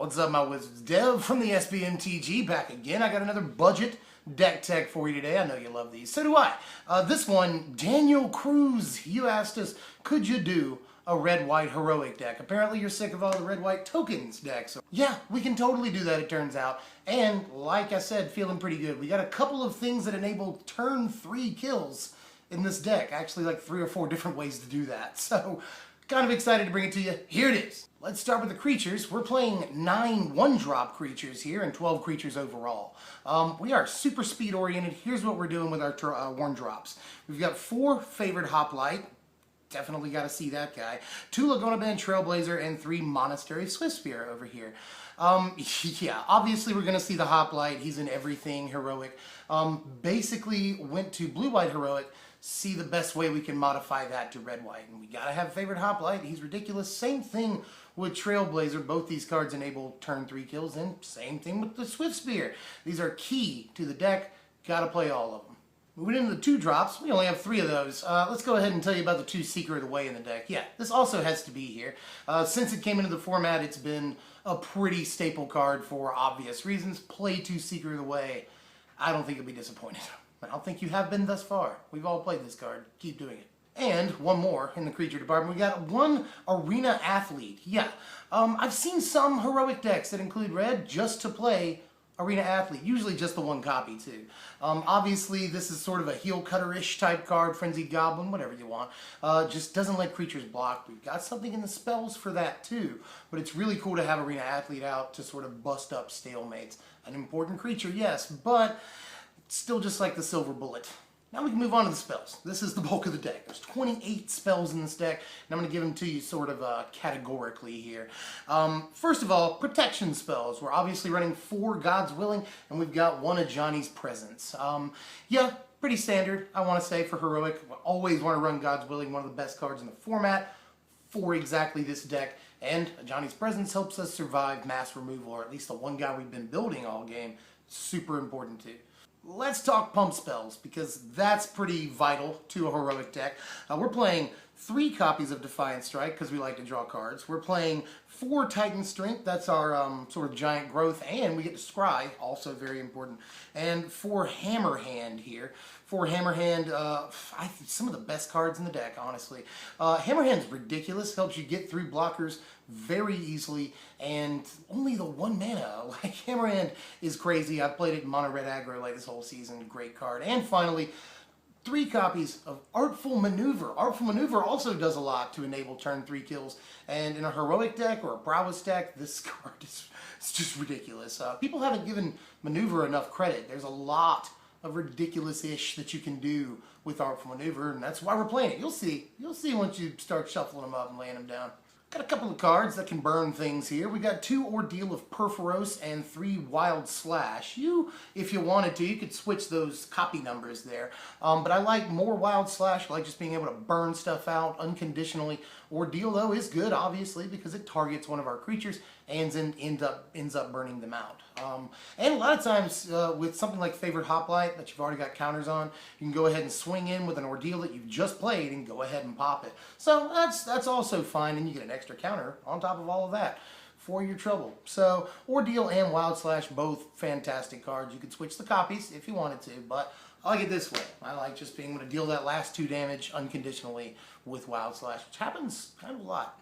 What's up, my wizards? Dev from the MTG back again. I got another budget deck tech for you today. I know you love these. So do I. This one, Daniel Cruz, you asked us, could you do a red-white heroic deck? Apparently you're sick of all the red-white tokens decks. So yeah, we can totally do that, it turns out. And like I said, feeling pretty good. We got a couple of things that enable turn 3 kills in this deck. Actually, like 3 or 4 different ways to do that. So kind of excited to bring it to you. Here it is. Let's start with the creatures. We're playing 9 1-drop creatures here and 12 creatures overall. We are super speed oriented. Here's what we're doing with our 1-drops. We've got 4 Favored Hoplite. Definitely got to see that guy. 2 Lagonna-Band Trailblazer and 3 Monastery Swiftspear over here. Yeah, obviously we're going to see the Hoplite. He's in everything heroic. Basically went to blue-white heroic. See the best way we can modify that to red-white. And we got to have Favored Hoplite. He's ridiculous. Same thing with Trailblazer. Both these cards enable turn 3 kills. And same thing with the Swiftspear. These are key to the deck. Got to play all of them. Moving into the 2-drops, we only have 3 of those. Let's go ahead and tell you about the 2 Secret of the Way in the deck. Yeah, this also has to be here. Since it came into the format, it's been a pretty staple card for obvious reasons. Play 2 Secret of the Way. I don't think you'll be disappointed. I don't think you have been thus far. We've all played this card. Keep doing it. And one more in the creature department. We got 1 Arena Athlete. Yeah, I've seen some heroic decks that include red just to play Arena Athlete, usually just the 1 copy too. Obviously this is sort of a heel cutter-ish type card, Frenzied Goblin, whatever you want. Just doesn't let creatures block. We've got something in the spells for that too, but it's really cool to have Arena Athlete out to sort of bust up stalemates. An important creature, yes, but it's still just like the Silver Bullet. Now we can move on to the spells. This is the bulk of the deck. There's 28 spells in this deck, and I'm going to give them to you sort of categorically here. First of all, protection spells. We're obviously running 4 God's Willing, and we've got 1 Ajani's Presence. Yeah, pretty standard, I want to say, for heroic. We always want to run God's Willing, one of the best cards in the format for exactly this deck. And Ajani's Presence helps us survive mass removal, or at least the one guy we've been building all game. Super important too. Let's talk pump spells, because that's pretty vital to a heroic deck. We're playing 3 copies of Defiant Strike, because we like to draw cards. We're playing 4 Titan Strength, that's our sort of giant growth, and we get to scry, also very important. And 4 Hammerhand here. 4 Hammerhand, some of the best cards in the deck, honestly. Hammerhand's ridiculous, helps you get through blockers very easily, and only the 1 mana. Like, Hammerhand is crazy. I've played it in mono red aggro like this whole season. Great card. And finally, 3 copies of Artful Maneuver. Artful Maneuver also does a lot to enable turn 3 kills, and in a heroic deck or a prowess deck, this card is just ridiculous. People haven't given Maneuver enough credit. There's a lot of ridiculous-ish that you can do with Artful Maneuver, and that's why we're playing it. You'll see once you start shuffling them up and laying them down. Got a couple of cards that can burn things here. We got 2 Ordeal of Purphoros and 3 Wild Slash. If you wanted to, you could switch those copy numbers there. But I like more Wild Slash. I like just being able to burn stuff out unconditionally. Ordeal, though, is good, obviously, because it targets one of our creatures and ends up burning them out. And a lot of times, with something like Favored Hoplite that you've already got counters on, you can go ahead and swing in with an Ordeal that you've just played and go ahead and pop it. So that's also fine, and you get an extra counter on top of all of that for your trouble. So Ordeal and Wild Slash, both fantastic cards. You could switch the copies if you wanted to, but I like it this way. I like just being able to deal that last 2 damage unconditionally with Wild Slash, which happens kind of a lot.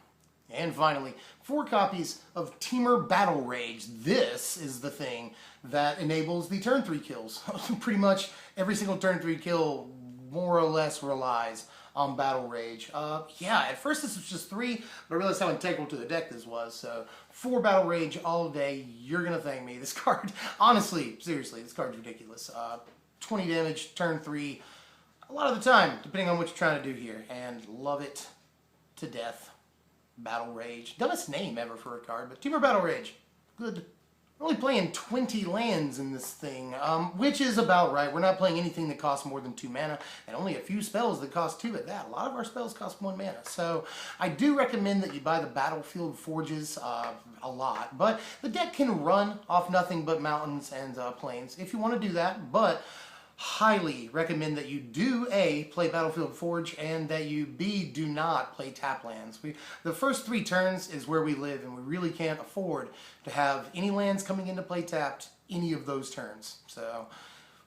And finally, 4 copies of Temur Battle Rage. This is the thing that enables the turn 3 kills. Pretty much every single turn 3 kill more or less relies on Battle Rage. Yeah, at first this was just 3, but I realized how integral to the deck this was. So 4 Battle Rage all day. You're gonna thank me. This card, honestly, seriously, this card's ridiculous. 20 damage, turn 3, a lot of the time, depending on what you're trying to do here, and love it to death. Battle Rage. Dumbest name ever for a card, but Temur Battle Rage. Good. We're only playing 20 lands in this thing, which is about right. We're not playing anything that costs more than 2 mana, and only a few spells that cost 2 at that. A lot of our spells cost 1 mana, so I do recommend that you buy the Battlefield Forges a lot, but the deck can run off nothing but mountains and plains if you want to do that, but highly recommend that you do A, play Battlefield Forge, and that you B, do not play tap lands. The first 3 turns is where we live, and we really can't afford to have any lands coming into play tapped any of those turns. So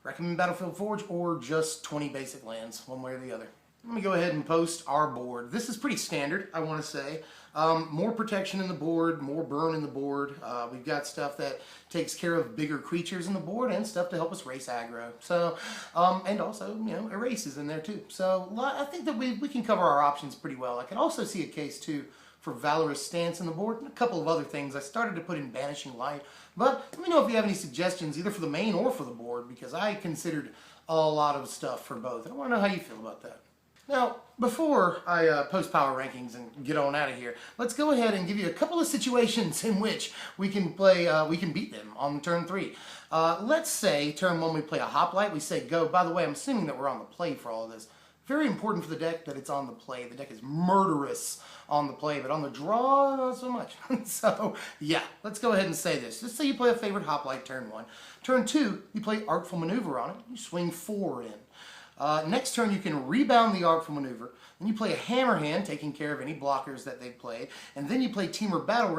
recommend Battlefield Forge or just 20 basic lands, one way or the other. Let me go ahead and post our board. This is pretty standard, I want to say. More protection in the board, more burn in the board. We've got stuff that takes care of bigger creatures in the board and stuff to help us race aggro. So, and also, you know, erase is in there too. So I think that we can cover our options pretty well. I can also see a case too for Valorous Stance in the board and a couple of other things. I started to put in Banishing Light, but let me know if you have any suggestions either for the main or for the board, because I considered a lot of stuff for both. I want to know how you feel about that. Now, before I post power rankings and get on out of here, let's go ahead and give you a couple of situations in which we can play, we can beat them on turn 3. Let's say turn 1 we play a Hoplite, we say go. By the way, I'm assuming that we're on the play for all of this. Very important for the deck that it's on the play. The deck is murderous on the play, but on the draw, not so much. So, yeah, let's go ahead and say this. Just say you play a Favored Hoplite turn 1. Turn 2, you play Artful Maneuver on it. You swing 4 in. Next turn, you can rebound the Artful Maneuver. Then you play a Hammerhand, taking care of any blockers that they've played. And then you play Temur Battle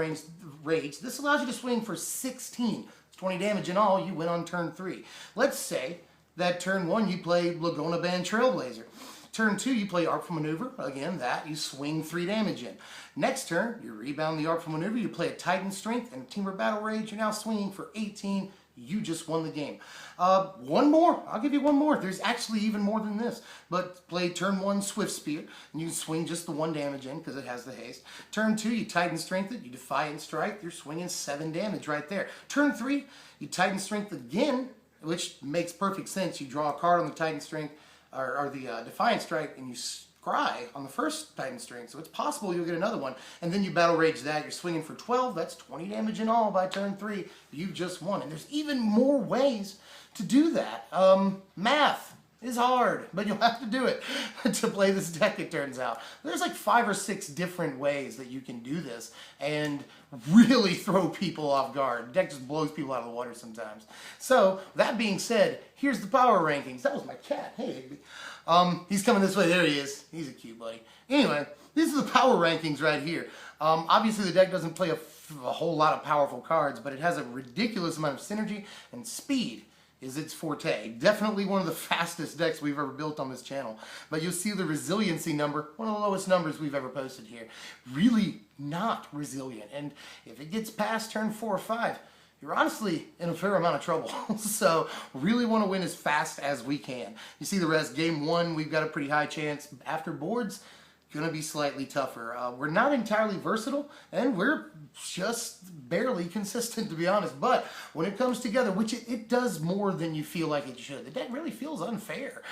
Rage. This allows you to swing for 16. It's 20 damage in all. You win on turn 3. Let's say that turn 1, you play Lagonna-Band Trailblazer. Turn 2, you play Artful Maneuver. Again, that, you swing 3 damage in. Next turn, you rebound the Artful Maneuver. You play a Titan Strength and a Temur Battle Rage. You're now swinging for 18. You just won the game. One more. I'll give you one more. There's actually even more than this. But play turn 1 Swiftspear, and you swing just the 1 damage in because it has the haste. Turn 2, you Titan Strength it, you Defiant Strike, you're swinging 7 damage right there. Turn 3, you Titan Strength again, which makes perfect sense. You draw a card on the Titan Strength, or the Defiant Strike, and you scry on the first Titan Strength. So it's possible you'll get another one. And then you Battle Rage that. You're swinging for 12. That's 20 damage in all by turn 3. You've just won. And there's even more ways to do that. Math is hard, but you'll have to do it to play this deck, it turns out. There's like 5 or 6 different ways that you can do this and really throw people off guard. The deck just blows people out of the water sometimes. So, that being said, here's the power rankings. That was my cat. Hey, he's coming this way. There he is. He's a cute buddy. Anyway, these are the power rankings right here. Obviously, the deck doesn't play a whole lot of powerful cards, but it has a ridiculous amount of synergy, and speed is its forte. Definitely one of the fastest decks we've ever built on this channel. But you'll see the resiliency number, one of the lowest numbers we've ever posted here. Really not resilient. And if it gets past turn 4 or 5, you're honestly in a fair amount of trouble. So really want to win as fast as we can. You see the rest. Game 1, we've got a pretty high chance. After boards, gonna be slightly tougher. We're not entirely versatile, and we're just barely consistent, to be honest. But when it comes together, which it does more than you feel like it should. The deck really feels unfair.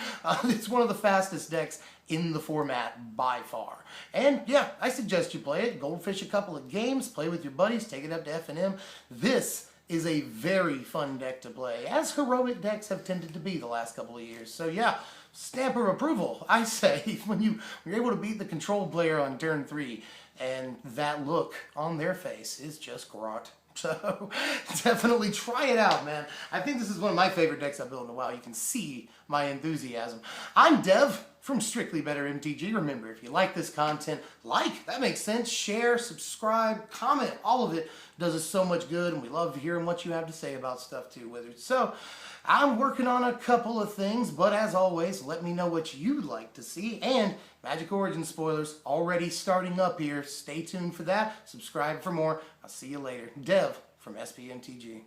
It's one of the fastest decks in the format by far. And yeah, I suggest you play it. Goldfish a couple of games, play with your buddies, take it up to F&M. This is a very fun deck to play, as heroic decks have tended to be the last couple of years. So yeah, stamp of approval, I say, when you're able to beat the control player on turn 3, and that look on their face is just grot. So definitely try it out, man. I think this is one of my favorite decks I've built in a while. You can see my enthusiasm. I'm Dev from Strictly Better MTG. Remember, if you like this content, that makes sense, share, subscribe, comment, all of it does us so much good, and we love hearing what you have to say about stuff too, Wizards. So I'm working on a couple of things, but as always, let me know what you'd like to see. And Magic Origins spoilers already starting up here. Stay tuned for that. Subscribe for more. I'll see you later. Dev from SPMTG.